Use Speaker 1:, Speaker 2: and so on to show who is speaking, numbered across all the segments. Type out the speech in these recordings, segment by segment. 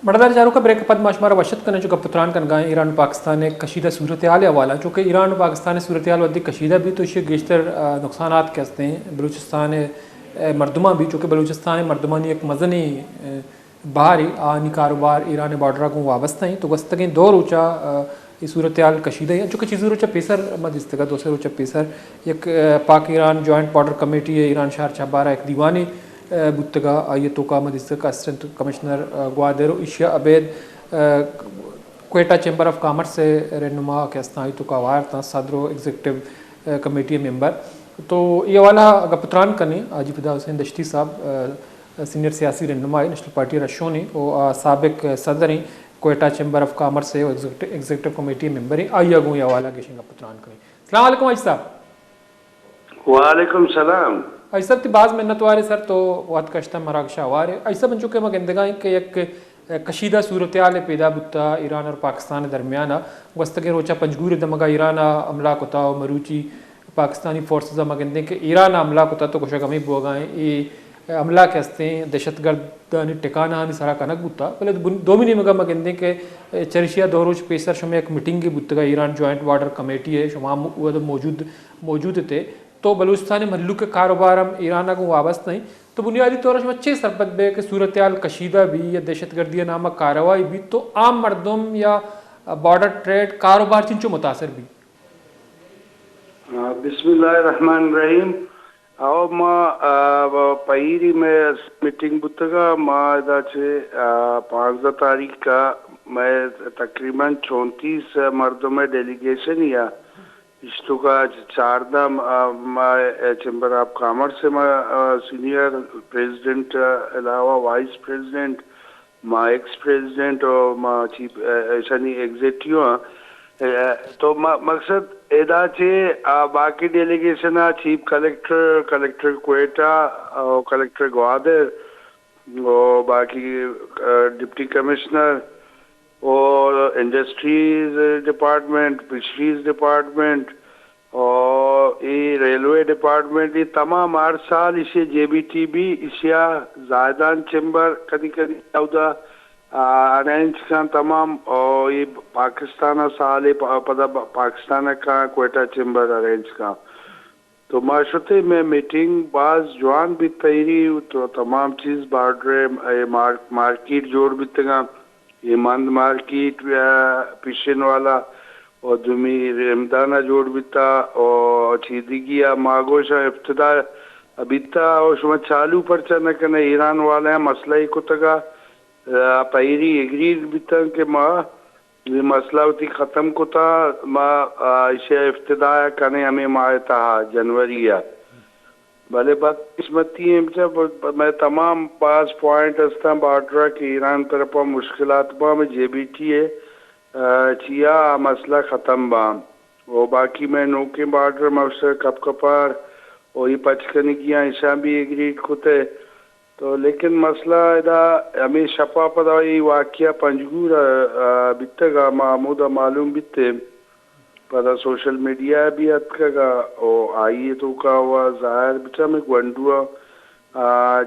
Speaker 1: مردار چاروں کا بریک پد ماشمارا وشت کرنے چکا پتران کن گائیں ایران و پاکستان کشیدہ صورتحال حوالہ چونکہ ایران و پاکستان صورتحال ودی کشیدہ بھی تو اسے گیشتر نقصانات کے ہستے ہیں بلوچستان مردمہ بھی چونکہ بلوچستان مردمانی ایک مزنی باہری آنی کاروبار ایران بارڈرہ کو وابستہ ہیں تو گستگیں دو روچہ یہ صورتحال کشیدہ ہیں چونکہ چیزی روچہ پیسر مدستگا دوسرے روچہ پیسر ایک پاک ایران جوائنٹ بارڈر کمیٹی ہے ایران شہر چہبارہ ایک دیوانی بتگا آیتو کا مدستر کا اسسٹنٹ کمشنر گوادیرو ایشیا عبید کوئٹہ چیمبر آف کامرس سے رہنما کے استان آیتو کا وائر تھا صدر و ایگزیکٹو کمیٹی ممبر تو یہ والا گپتران کرنے آجی فدا حسین دشتی صاحب سینئر سیاسی رہنما نیشنل پارٹی رشونی اور سابق صدر ہیں کوئٹہ چیمبر آف کامرس سے ایگزیکٹو کمیٹی ممبر ہیں آئیے گوں یہ والا گیشن گپتران کریں. السلام علیکم آج صاحب.
Speaker 2: وعلیکم السلام.
Speaker 1: ایسا تی بعض منت وارے سر تو وقت کشتہ مراکشہ وارے ایسا بن چکے مگندگائیں کہ ایک کشیدہ صورتحال پیدا بتا ایران اور پاکستان درمیانہ گستگے روچہ پنجگور دمگا ایران عملہ کتا و مروچی پاکستانی فورسز مگندیں کہ ایران عملہ کتا تو کچھ کمی بوگائیں یہ عملہ کے ہستے ہیں دہشت گردانی ٹکانہ ہانی سارا کنک بتا پہلے دو مہینے مگا مگندیں کہ چرشیا دو روز پیسر شما ایک میٹنگ بتگا ایران جوائنٹ بارڈر کمیٹی ہے شما موجود تھے تو بلوچستان محلو کے کاروبار ہم ایران کو وابستہ ہیں تو بنیادی طور پر اچھے سربت بے کہ صورتحال کشیدہ بھی یا دہشت گردی نامہ کارروائی بھی تو عام مردم یا بارڈر ٹریڈ کاروبار چنچو متاثر بھی.
Speaker 2: بسم اللہ الرحمن الرحیم. او ما پہیری میں میٹنگ بتگا ما ادا چھے 15 تاریخ کا میں تقریباً 34 مردوں میں ڈیلیگیشن یا اشتو کا 14 چیمبر آف کامرس سے سینئر پریزیڈنٹ علاوہ وائس پریزیڈنٹ ما ایکس پریزیڈنٹ اور ما چیف ایشانی ایگزیکٹیو تو مقصد ادا چھے باقی ڈیلیگیشن چیف کلیکٹر کوئٹہ اور کلیکٹر گوادر اور باقی ڈپٹی کمشنر اور انڈسٹریز ڈپارٹمنٹ فشریز ڈپارٹمنٹ اور یہ ریلوے ڈپارٹمنٹ یہ تمام ہر سال اسے جے بی ٹی بھی اسیا زائدان چیمبر کدی چودہ ارینج کا تمام اور یہ پاکستان سال پدا پاکستان کا کوئٹہ چیمبر ارینج کا تو معاشرتی میں میٹنگ بعض جوان بھی تیری تو تمام چیز بارڈر مارکیٹ جوڑ بھی تگا یہ مند مارکیٹ پشن والا اور دمی رمدانہ جوڑ بیتا اور چیدگیا ماگوشا ابتدا ابیتا اور شما چالو پر چانا کنا ایران والا ہے مسئلہ ہی کو تگا پہیری اگریڈ بیتا کہ ماں یہ مسئلہ ہوتی ختم کو تا ماں اسے ابتدا کنے ہمیں ماہتا جنوری ہے بھلے بات قسمتی ہے جب میں تمام پاس پوائنٹ ہستا بارڈر کہ ایران طرف مشکلات با میں جے بی ٹی ہے چیا مسئلہ ختم با وہ باقی میں نوکے بارڈر میں اس سے کپ کپار وہی پچکنی کیا ایشا بھی ایگریڈ کھتے تو لیکن مسئلہ ادا ہمیں شفا پدا یہ واقعہ پنجگور بیتے گا محمود معلوم بیتے پدا سوشل میڈیا بھی اتکا اور آئیے تو کا ہوا ظاہر بچا میں گونڈوا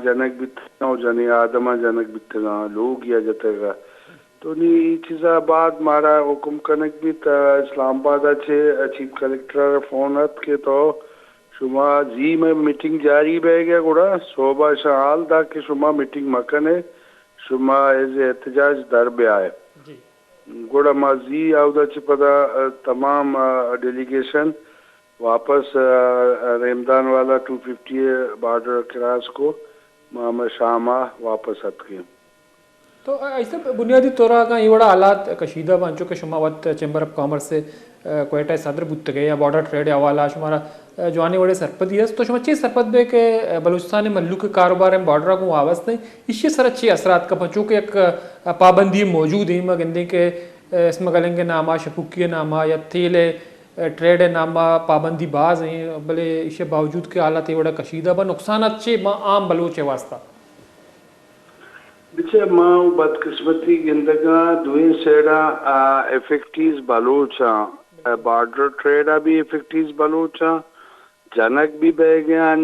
Speaker 2: جنک بیتے گا جنی آدمہ جنک بیتے گا لوگ یا جتے گا تو نہیں چیزا بعد مارا حکم کنک بھی اسلام آباد اچھے چیف کلیکٹر فون ات کے تو شما زی میں میٹنگ جاری بہ گیا گوڑا صوبہ شحال دا کہ شما میٹنگ مکنے شما ایز احتجاج در بے آئے گوڑا مازی آودا چی پدا تمام ڈیلیگیشن واپس ریمدان والا 250 بارڈر کراس کو ماما شامہ واپس ات گئے.
Speaker 1: تو ایسا بنیادی طور کا یہ بڑا حالات کشیدہ بانچو کہ شما وقت چیمبر آف کامرس سے کوئٹہ صدر بت گئے یا بارڈر ٹریڈ حوالہ شمارا جوانے بڑے سرپدی ہے تو شما چیز سرپد بے کہ بلوچستان محلو کے کاروبار ہیں بارڈر کو وابستہ ہیں اس سے سر اچھے اثرات کا پہنچو کہ ایک پابندی موجود ہیں مگندے کے اس میں گلیں گے نامہ شپوکی نامہ یا تیل ٹریڈ نامہ پابندی باز ہیں بلے اس کے باوجود کے حالات یہ بڑا کشیدہ با نقصان اچھے عام بلوچ واسطہ
Speaker 2: بچے ماں بدقسمتی گندگا دوئیں سیڑا افیکٹیز بلوچا بارڈر ٹریڈا بھی افیکٹیز بلوچا جنک بھی بہ گیا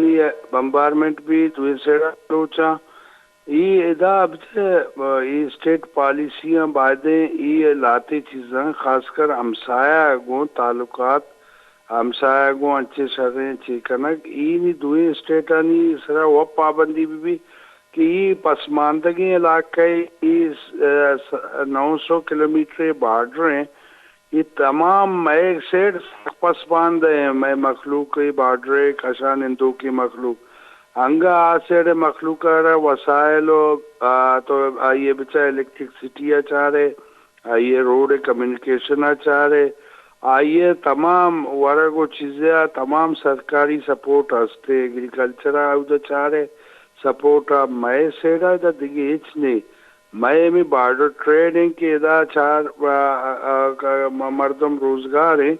Speaker 2: بمبارمنٹ بھی دوئیں سیڑا بلوچا یہ ادا اب یہ اسٹیٹ پالیسیاں باتیں یہ لاتے چیزاں خاص کر ہمسایہ گو تعلقات ہمسایہ گو اچھے شریں چی کنک یہ دوئے اسٹیٹانی سرا وہ پابندی بھی کہ یہ پسماندگی علاقے یہ 900 کلومیٹر بارڈر ہیں یہ تمام ایک سیڈ پسماند ہیں میں مخلوق کی بارڈر کشان ہندو کی مخلوق ہنگا آسیڈ مخلوق وسائل تو آئیے بچا الیکٹرکسٹی چاہ رہے آئیے روڈ کمیونیکیشن چاہ رہے آئیے تمام ورگو چیزیں تمام سرکاری سپورٹ ہستے ایگریکلچر چاہ رہے سپورٹ میں سیڈا دا دیگی ہچ نہیں میں میں بارڈر ٹریڈنگ کے ادا چار مردم روزگار ہیں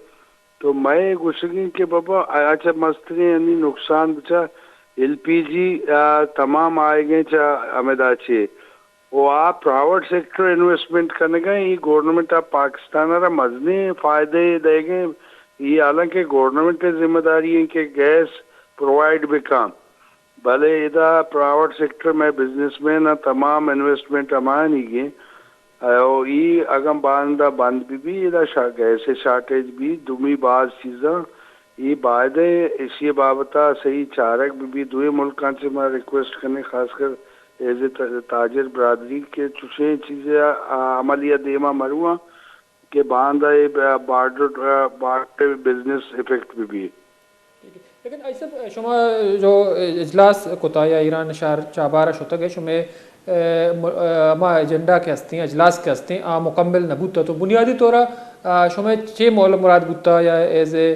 Speaker 2: تو میں گوشگی کہ بابا اچھا مستری یعنی نقصان بچا ایل پی جی تمام آئے گئے چاہ امیدا چھے وہ آپ پرائیویٹ سیکٹر انویسٹمنٹ کرنے گئے یہ گورنمنٹ آف پاکستان را مزنی فائدے دے گئے یہ حالانکہ گورنمنٹ ذمہ داری ہے کہ گیس پرووائڈ بکام بھلے ادھا پرائیویٹ سیکٹر میں بزنس مین تمام انویسٹمنٹ ہمارے نہیں گئے اور یہ اگم باندہ بند بھی ادھا گیس شارٹیج بھی دومی بعض چیزاں یہ بائدے اسی بابتا صحیح چارک بھی دوئے ملکان سے میں ریکویسٹ کرنے خاص کر ایز اے تاجر برادری کے چوشیں چیزیں عملیہ دیما مروا کہ باندھا بارڈر بزنس افیکٹ بھی
Speaker 1: لیکن ایسا شما جو اجلاس کوتا یا ایران شہر چابارہ شوتا گئے شما ما ایجنڈا کے ہستے ہیں اجلاس کے ہستے ہیں مکمل نبوتا تو بنیادی طورا شما چھ مول مراد بوتا یا ایز اے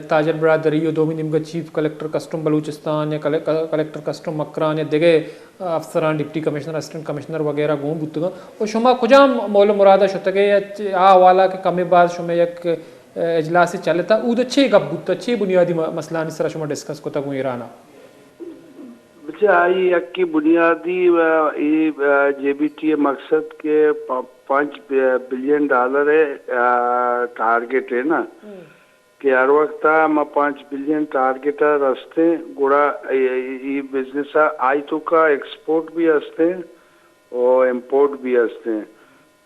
Speaker 1: تاجر برادری و دومی نمگا چیف کلیکٹر کسٹم بلوچستان یا کلیکٹر کسٹم مکران یا دیگے افسران ڈپٹی کمشنر اسسٹنٹ کمشنر وغیرہ گون بوتگا اور شما کجام مول مرادہ شوتا گئے یا والا کے کمی بعد شما یک اجلاس چلتا او دا چھ گپ بوتا چھ بنیادی مسئلہ سرا شما ڈسکس کوتا گون ایرانا
Speaker 2: بچہ آئی اکی بنیادی جے بی ٹی مقصد کے $5 بلین ہے ٹارگٹ ہے نا کہ ہر وقت میں 5 بلین ٹارگٹ رستے گوڑا یہ بزنس آئی تو کا ایکسپورٹ بھی ہستے اور امپورٹ بھی ہستے ہیں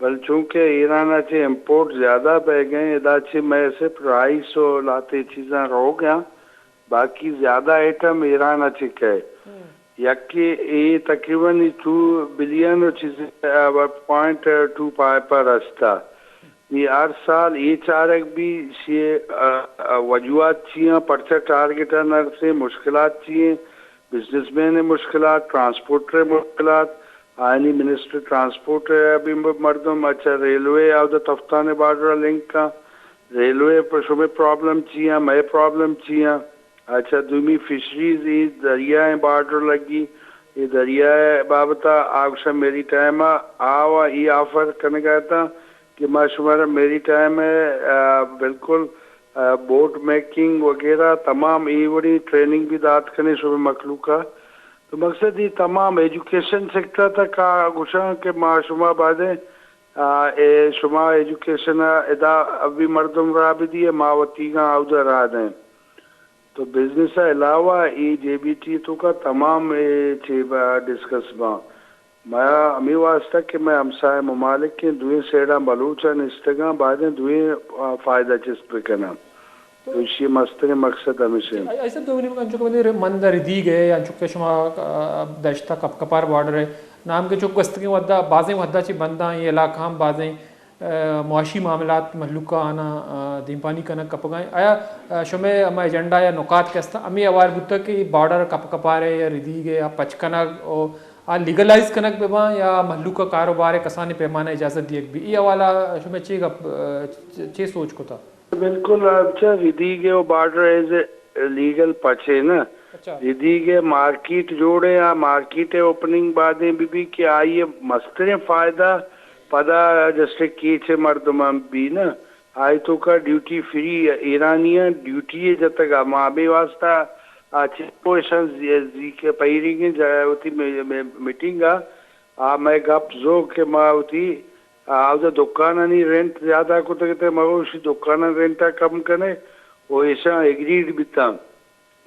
Speaker 2: بل چونکہ ایران اچھے امپورٹ زیادہ بہ گئے ادا چھے میں صرف رائس اور لاتے چیزاں رو گیا باقی زیادہ ایٹم ایران اچھے کہے یکی یہ تقریباً 2 بلین چیزیں 0.25 پر رستا یہ ہر سال یہ چارک بھی وجوہات چاہیے پرچہ ٹارگیٹر سے مشکلات چاہیے بزنس مین مشکلات ٹرانسپورٹر مشکلات آئینی منسٹر ٹرانسپورٹ بھی مردم اچھا railway of the Taftan border link کا ریلوے پر شمیں پرابلم چاہیے میں پرابلم چاہیے اچھا دومی فشریز یہ دریائیں بارڈر لگی یہ دریائے بابتا آگشا میری ٹائم آوا یہ آفر کرنے گیا تھا کہ ما شمارا میری ٹائم ہے بالکل بوٹ میکنگ وغیرہ تمام ایوڑی ٹریننگ بھی داد کرنے شبہ مخلوقہ تو مقصد یہ تمام ایجوکیشن سیکٹر تک گوشاں کہ ما شما بعدیں شما ایجوکیشن ادا ابھی مردم را بھی دیئے ماوتی گاں آودہ را دیں تو بزنس علاوہ ای جے بی ٹی تو کا تمام چیزیں ڈسکس با میں امی واسطہ کہ میں ہمسائے ممالک کے دوئے سیڑا بلوچا نستگاں بعدیں دوئے فائدہ چست پہ کرنا تو اسی مستر مقصد ہمیشہ
Speaker 1: ایسا دومی انچوکہ بندی مندہ ردی گئے انچوکہ شما دشتہ کپار بارڈر ہے نام کے چوک گستگی ودہ بازیں ودہ چی بندہ یہ علاقہ ہم بازیں معاشی معاملات محلوقہ آنا دیمپانی کنک کپ گائیں آیا شمیں اما ایجنڈا یا نکات کیستا امی اوار بودتا کہ بارڈر کپ کپارے یا ردی گئے یا پچکنک اور لیگلائز کنک بے باں یا محلوقہ کاروبار کسانی پیمانہ اجازت دیئے بھی یہ والا شمیں چی سوچ کو تھا
Speaker 2: بالکل اچھا ردی گئے وہ بارڈر ایز لیگل پچے نا ردی گئے مارکیٹ جوڑے یا مارکیٹ اوپننگ بعدیں بھی کہ آئیے مستریں فائدہ پدا جیسے کیچے مردمان بھی نا آئی تو کا ڈیوٹی فری ایرانیاں ڈیوٹی جب تک مابے واسطہ اچھے پوشن زی کے پہیری گئے جائے ہوتی میٹنگ میں گپ زو کہ ماں ہوتی آؤ دکانہ نہیں رینٹ زیادہ کو تو کہتے مگو اسی دکانہ رینٹا کم کرنے وہ ایسا ایگریڈ بیتا